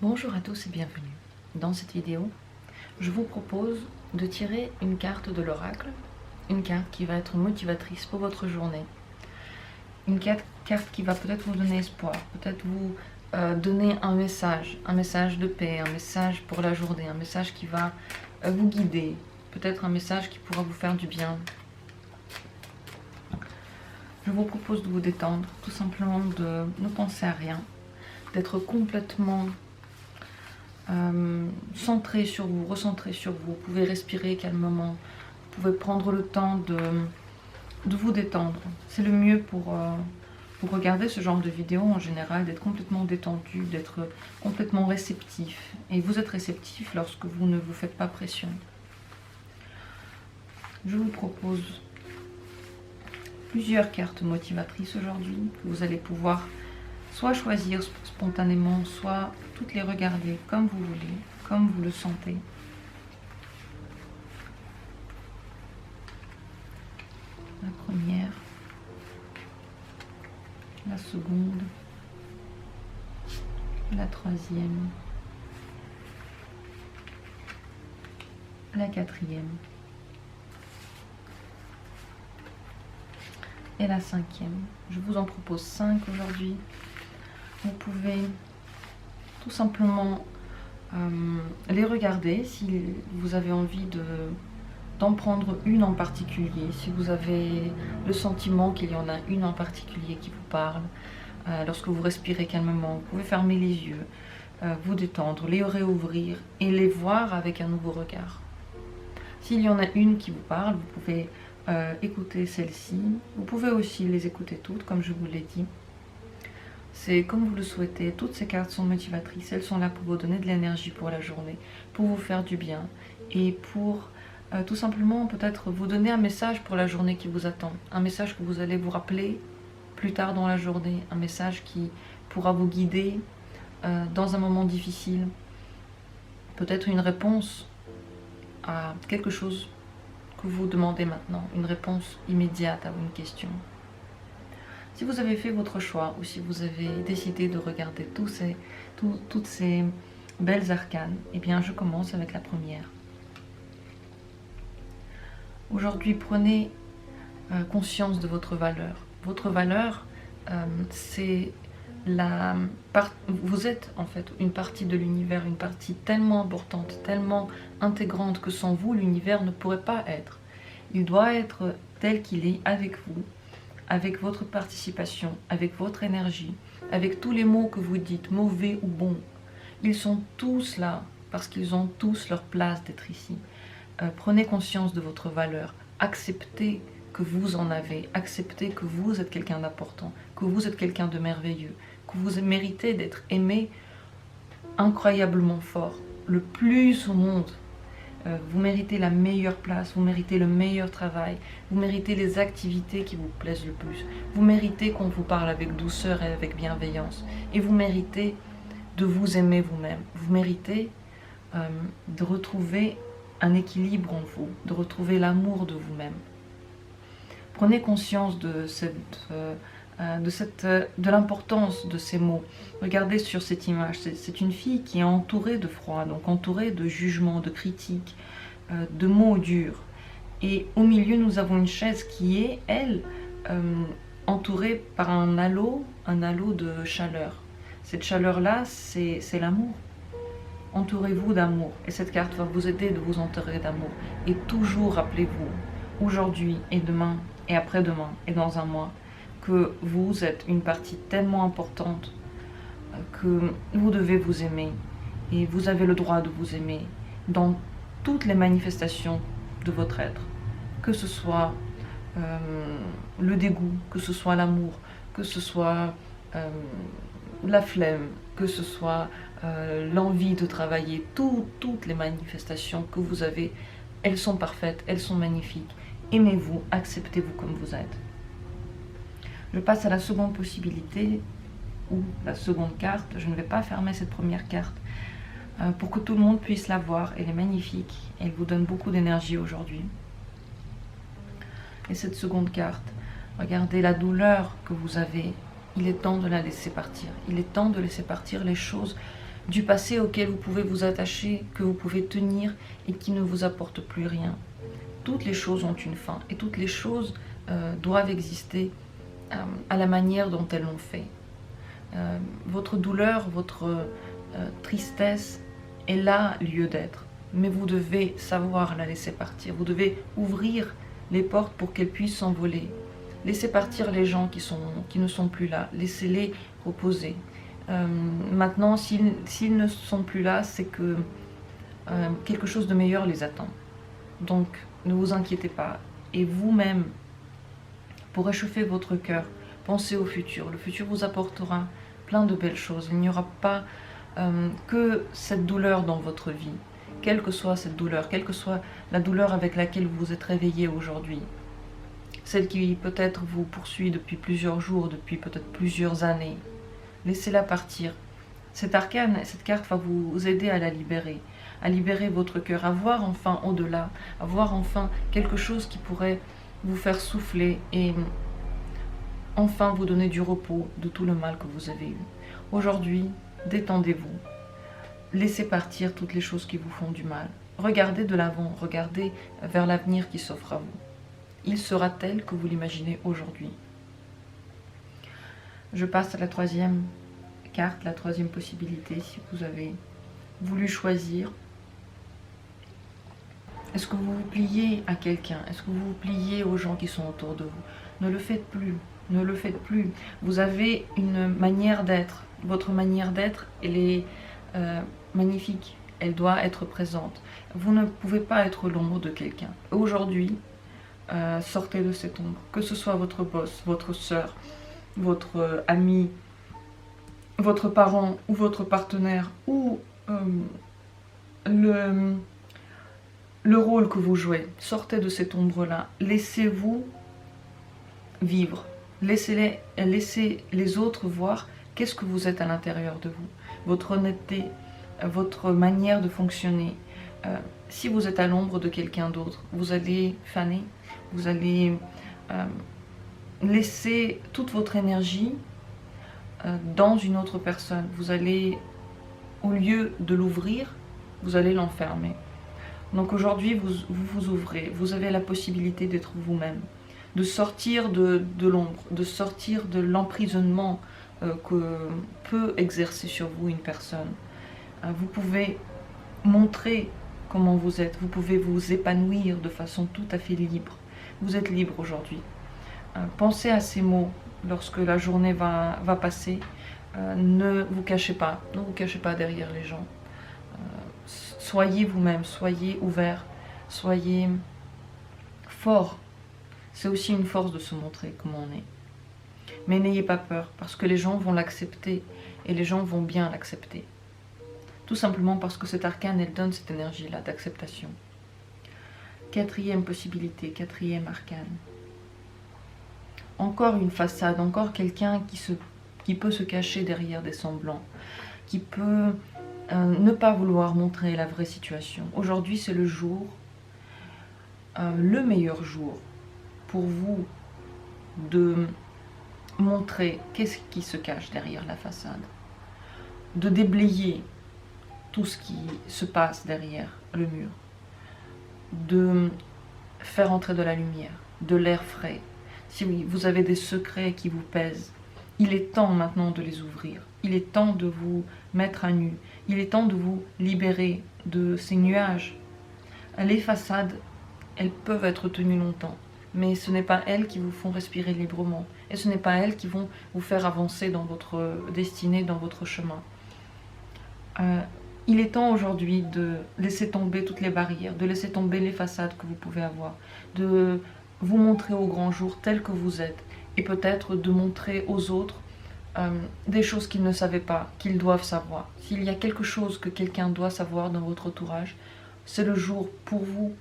Bonjour à tous et bienvenue. Dans cette vidéo, je vous propose de tirer une carte de l'oracle, une carte qui va être motivatrice pour votre journée, une carte qui va peut-être vous donner espoir, peut-être vous donner un message de paix, un message pour la journée, un message qui va vous guider, peut-être un message qui pourra vous faire du bien. Je vous propose de vous détendre, tout simplement de ne penser à rien, d'être complètement centré sur vous, recentré sur vous. Vous pouvez respirer calmement, vous pouvez prendre le temps de vous détendre. C'est le mieux pour regarder ce genre de vidéo en général, d'être complètement détendu, d'être complètement réceptif. Et vous êtes réceptif lorsque vous ne vous faites pas pression. Je vous propose plusieurs cartes motivatrices aujourd'hui que vous allez pouvoir soit choisir spontanément, soit toutes les regarder comme vous voulez, comme vous le sentez. La première, la seconde, la troisième, la quatrième et la cinquième. Je vous en propose 5 aujourd'hui. Vous pouvez tout simplement les regarder si vous avez envie d'en prendre une en particulier, si vous avez le sentiment qu'il y en a une en particulier qui vous parle. Lorsque vous respirez calmement, vous pouvez fermer les yeux, vous détendre, les réouvrir et les voir avec un nouveau regard. S'il y en a une qui vous parle, vous pouvez écouter celle-ci. Vous pouvez aussi les écouter toutes, comme je vous l'ai dit. C'est comme vous le souhaitez. Toutes ces cartes sont motivatrices. Elles sont là pour vous donner de l'énergie pour la journée, pour vous faire du bien et pour tout simplement peut-être vous donner un message pour la journée qui vous attend. Un message que vous allez vous rappeler plus tard dans la journée. Un message qui pourra vous guider dans un moment difficile. Peut-être une réponse à quelque chose que vous demandez maintenant. Une réponse immédiate à une question. Si vous avez fait votre choix ou si vous avez décidé de regarder toutes ces belles arcanes, eh bien je commence avec la première. Aujourd'hui, prenez conscience de votre valeur. Votre valeur, c'est vous êtes en fait une partie de l'univers, une partie tellement importante, tellement intégrante que sans vous, l'univers ne pourrait pas être. Il doit être tel qu'il est avec vous, avec votre participation, avec votre énergie, avec tous les mots que vous dites, mauvais ou bons. Ils sont tous là parce qu'ils ont tous leur place d'être ici. Prenez conscience de votre valeur, acceptez que vous en avez, acceptez que vous êtes quelqu'un d'important, que vous êtes quelqu'un de merveilleux, que vous méritez d'être aimé incroyablement fort, le plus au monde. Vous méritez la meilleure place, vous méritez le meilleur travail, vous méritez les activités qui vous plaisent le plus, vous méritez qu'on vous parle avec douceur et avec bienveillance, et vous méritez de vous aimer vous-même, vous méritez de retrouver un équilibre en vous, de retrouver l'amour de vous-même. Prenez conscience de l'importance de ces mots. Regardez sur cette image, c'est une fille qui est entourée de froid, donc entourée de jugements, de critiques, de mots durs. Et au milieu, nous avons une chaise qui est, elle, entourée par un halo de chaleur. Cette chaleur-là, c'est l'amour. Entourez-vous d'amour. Et cette carte va vous aider de vous entourer d'amour. Et toujours, rappelez-vous, aujourd'hui et demain et après-demain et dans un mois, que vous êtes une partie tellement importante que vous devez vous aimer et vous avez le droit de vous aimer dans toutes les manifestations de votre être, que ce soit le dégoût, que ce soit l'amour, que ce soit la flemme, que ce soit l'envie de travailler, toutes les manifestations que vous avez, elles sont parfaites, elles sont magnifiques. Aimez-vous, acceptez-vous comme vous êtes. Je passe à la seconde possibilité, ou la seconde carte. Je ne vais pas fermer cette première carte pour que tout le monde puisse la voir. Elle est magnifique, elle vous donne beaucoup d'énergie aujourd'hui. Et cette seconde carte, regardez la douleur que vous avez. Il est temps de la laisser partir. Il est temps de laisser partir les choses du passé auquel vous pouvez vous attacher, que vous pouvez tenir et qui ne vous apporte plus rien. Toutes les choses ont une fin et toutes les choses doivent exister à la manière dont elles l'ont fait. Votre douleur, votre tristesse est là lieu d'être, mais vous devez savoir la laisser partir. Vous devez ouvrir les portes pour qu'elle puisse s'envoler. Laissez partir les gens qui ne sont plus là. Laissez-les reposer. Maintenant, s'ils ne sont plus là, c'est que quelque chose de meilleur les attend. Donc, ne vous inquiétez pas. Et vous-même, pour réchauffer votre cœur, pensez au futur. Le futur vous apportera plein de belles choses. Il n'y aura pas que cette douleur dans votre vie. Quelle que soit cette douleur, quelle que soit la douleur avec laquelle vous vous êtes réveillé aujourd'hui, celle qui peut-être vous poursuit depuis plusieurs jours, depuis peut-être plusieurs années, laissez-la partir. Cet arcane, cette carte va vous aider à la libérer votre cœur, à voir enfin au-delà, à voir enfin quelque chose qui pourrait vous faire souffler et enfin vous donner du repos de tout le mal que vous avez eu. Aujourd'hui, détendez-vous. Laissez partir toutes les choses qui vous font du mal. Regardez de l'avant, regardez vers l'avenir qui s'offre à vous. Il sera tel que vous l'imaginez aujourd'hui. Je passe à la troisième carte, la troisième possibilité, si vous avez voulu choisir. Est-ce que vous vous pliez à quelqu'un? Est-ce que vous vous pliez aux gens qui sont autour de vous? Ne le faites plus, ne le faites plus. Vous avez une manière d'être. Votre manière d'être, elle est magnifique, elle doit être présente. Vous ne pouvez pas être l'ombre de quelqu'un. Aujourd'hui, sortez de cette ombre, que ce soit votre boss, votre soeur, votre ami, votre parent ou votre partenaire ou le rôle que vous jouez. Sortez de cette ombre-là, laissez-vous vivre, laissez les autres voir qu'est-ce que vous êtes à l'intérieur de vous, votre honnêteté, votre manière de fonctionner. Si vous êtes à l'ombre de quelqu'un d'autre, vous allez faner, vous allez laisser toute votre énergie dans une autre personne. Vous allez, au lieu de l'ouvrir, vous allez l'enfermer. Donc aujourd'hui, vous ouvrez, vous avez la possibilité d'être vous-même, de sortir de l'ombre, de sortir de l'emprisonnement que peut exercer sur vous une personne. Vous pouvez montrer comment vous êtes, vous pouvez vous épanouir de façon tout à fait libre. Vous êtes libre aujourd'hui. Pensez à ces mots lorsque la journée va passer. Ne vous cachez pas derrière les gens. Soyez vous-même, soyez ouvert, soyez fort. C'est aussi une force de se montrer comme on est. Mais n'ayez pas peur, parce que les gens vont l'accepter et les gens vont bien l'accepter. Tout simplement parce que cet arcane, elle donne cette énergie-là d'acceptation. Quatrième possibilité, quatrième arcane. Encore une façade, encore quelqu'un qui peut se cacher derrière des semblants, qui peut ne pas vouloir montrer la vraie situation. Aujourd'hui, c'est le jour, le meilleur jour pour vous de montrer qu'est-ce qui se cache derrière la façade, de déblayer tout ce qui se passe derrière le mur, de faire entrer de la lumière, de l'air frais. Si vous avez des secrets qui vous pèsent, il est temps maintenant de les ouvrir. Il est temps de vous mettre à nu. Il est temps de vous libérer de ces nuages. Les façades, elles peuvent être tenues longtemps, mais ce n'est pas elles qui vous font respirer librement. Et ce n'est pas elles qui vont vous faire avancer dans votre destinée, dans votre chemin. Il est temps aujourd'hui de laisser tomber toutes les barrières, de laisser tomber les façades que vous pouvez avoir, de vous montrer au grand jour tel que vous êtes, et peut-être de montrer aux autres des choses qu'ils ne savaient pas, qu'ils doivent savoir. S'il y a quelque chose que quelqu'un doit savoir dans votre entourage, c'est le jour pour vous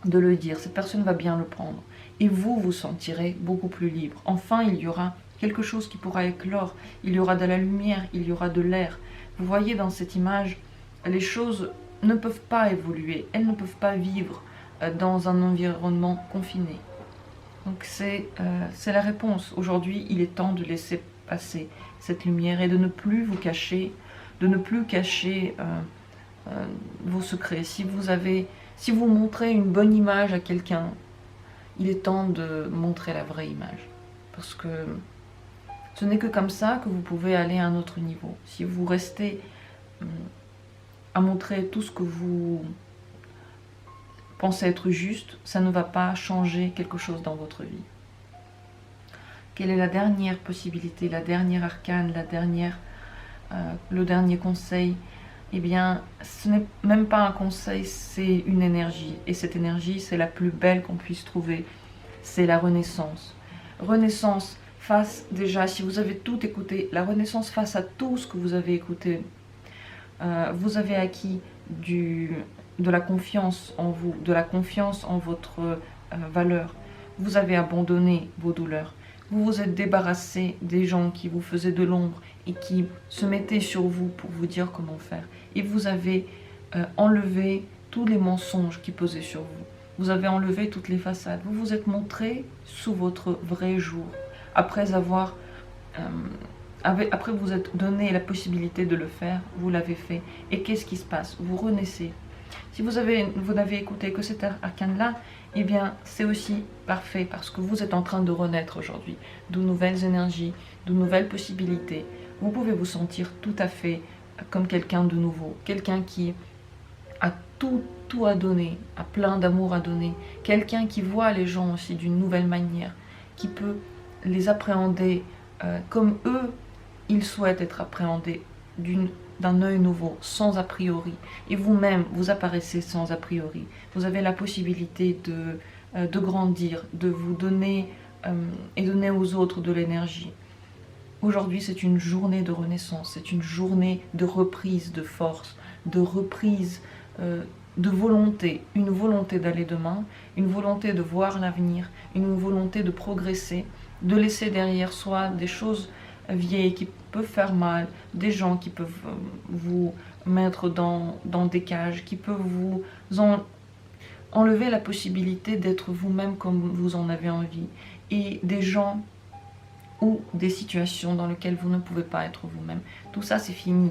de le dire. Cette personne va bien le prendre. Et vous vous sentirez beaucoup plus libre. Enfin, il y aura quelque chose qui pourra éclore. Il y aura de la lumière, il y aura de l'air. Vous voyez dans cette image, les choses ne peuvent pas évoluer. Elles ne peuvent pas vivre dans un environnement confiné. Donc c'est la réponse. Aujourd'hui, il est temps de laisser passer cette lumière et de ne plus vous cacher de ne plus cacher vos secrets. Si vous montrez une bonne image à quelqu'un, il est temps de montrer la vraie image. Parce que ce n'est que comme ça que vous pouvez aller à un autre niveau. Si vous restez à montrer tout ce que vous pensez être juste, ça ne va pas changer quelque chose dans votre vie. Quelle est la dernière possibilité, la dernière arcane, le dernier conseil? Eh bien, ce n'est même pas un conseil, c'est une énergie. Et cette énergie, c'est la plus belle qu'on puisse trouver. C'est la renaissance. Renaissance face, déjà, si vous avez tout écouté, la renaissance face à tout ce que vous avez écouté. Vous avez acquis de la confiance en vous, de la confiance en votre valeur. Vous avez abandonné vos douleurs. Vous vous êtes débarrassé des gens qui vous faisaient de l'ombre et qui se mettaient sur vous pour vous dire comment faire. Et vous avez enlevé tous les mensonges qui pesaient sur vous. Vous avez enlevé toutes les façades. Vous vous êtes montré sous votre vrai jour. Après vous êtes donné la possibilité de le faire, vous l'avez fait. Et qu'est-ce qui se passe? Vous renaissez. Si vous n'avez écouté que cet arcane-là, eh bien, c'est aussi parfait parce que vous êtes en train de renaître aujourd'hui. De nouvelles énergies, de nouvelles possibilités. Vous pouvez vous sentir tout à fait comme quelqu'un de nouveau. Quelqu'un qui a tout à donner, a plein d'amour à donner. Quelqu'un qui voit les gens aussi d'une nouvelle manière, qui peut les appréhender comme eux, ils souhaitent être appréhendés d'un œil nouveau, sans a priori. Et vous-même, vous apparaissez sans a priori. Vous avez la possibilité de grandir, de vous donner et donner aux autres de l'énergie. Aujourd'hui, c'est une journée de renaissance, c'est une journée de reprise de force, de reprise de volonté, une volonté d'aller demain, une volonté de voir l'avenir, une volonté de progresser, de laisser derrière soi des choses vieilles qui peuvent faire mal, des gens qui peuvent vous mettre dans des cages, qui peuvent vous enlever la possibilité d'être vous-même comme vous en avez envie, et des gens ou des situations dans lesquelles vous ne pouvez pas être vous-même. Tout ça, c'est fini.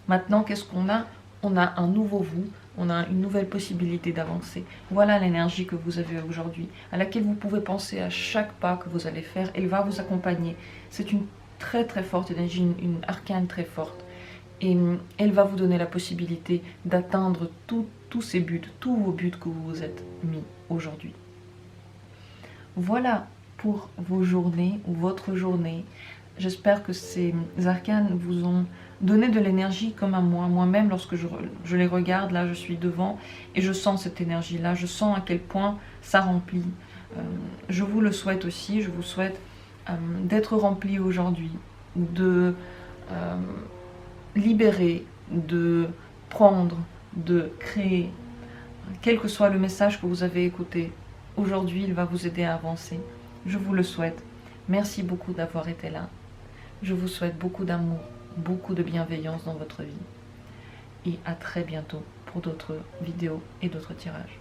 Maintenant, qu'est-ce qu'on a? On a un nouveau vous, on a une nouvelle possibilité d'avancer. Voilà l'énergie que vous avez aujourd'hui, à laquelle vous pouvez penser à chaque pas que vous allez faire. Elle va vous accompagner. C'est une très très forte énergie, une arcane très forte. Et elle va vous donner la possibilité d'atteindre tous ces buts, tous vos buts que vous vous êtes mis aujourd'hui. Voilà pour vos journées ou votre journée. J'espère que ces arcanes vous ont donné de l'énergie comme à moi. Moi-même, lorsque je les regarde, là je suis devant et je sens cette énergie-là. Je sens à quel point ça remplit. Je vous le souhaite aussi. Je vous souhaite d'être rempli aujourd'hui, de libérer, de prendre, de créer. Quel que soit le message que vous avez écouté, aujourd'hui il va vous aider à avancer. Je vous le souhaite. Merci beaucoup d'avoir été là. Je vous souhaite beaucoup d'amour, beaucoup de bienveillance dans votre vie. Et à très bientôt pour d'autres vidéos et d'autres tirages.